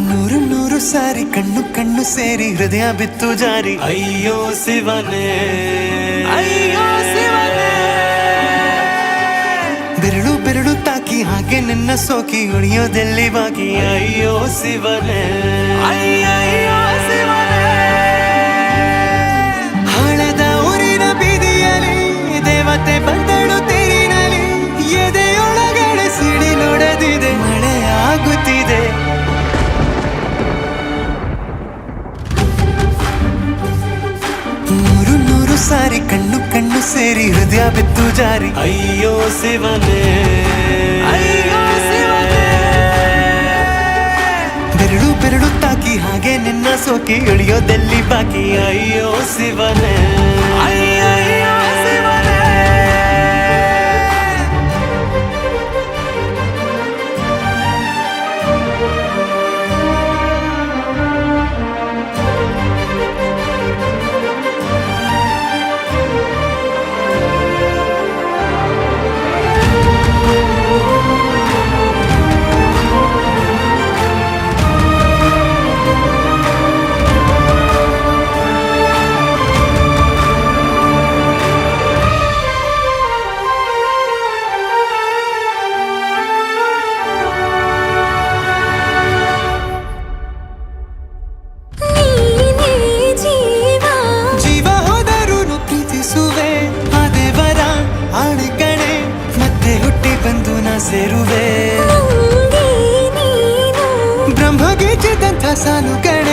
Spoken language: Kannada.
ನೂರು ನೂರು ಸಾರಿ ಕಣ್ಣು ಕಣ್ಣು ಸೇರಿ ಹೃದಯ ಬಿತ್ತು ಜಾರಿ ಅಯ್ಯೋ ಶಿವನೇ ಅಯ್ಯೋ ಶಿವನೇ ಬೆರಳು ಬೆರಳು ತಾಕಿ ಹಾಗೆ ನಿನ್ನ ಸೋಕಿ ಉಳಿಯೋದೆಲ್ಲಿ ಬಾಕಿ ಅಯ್ಯೋ ಶಿವನೇ ಅಯ್ಯಯ್ಯೋ ಶಿವನೇ ಹಣದ ಊರಿನ ಬೀದಿಯಲ್ಲಿ ದೇವತೆ ಬಂದಳು ತೇರಿನಲ್ಲಿ ಎದೆಯೊಳಗಡೆ ಸಿಡಿಲೊಡೆದಿದೆ ಮಳೆ ಆಗುತ್ತಿದೆ ನೂರು ನೂರು ಸಾರಿ ಕಣ್ಣು ಕಣ್ಣು ಸೇರಿ ಹೃದಯ ಬಿತ್ತು ಜಾರಿ ಅಯ್ಯೋ ಶಿವನೇ ಅಯ್ಯೋ ಶಿವನೇ ಬೆರಳು ಬೆರಳು ತಾಕಿ ಹಾಗೆ ನಿನ್ನ ಸೋಕಿ ಇಳಿಯೋದೆಲ್ಲಿ ಬಾಕಿ ಅಯ್ಯೋ ಶಿವನೇ ಅಯ್ಯಯ್ಯೋ ಶಿವನೇ ಸೇರುವೆ ಬ್ರಹ್ಮಗೀಚಿದಂಥ ಸಾಲುಗಳ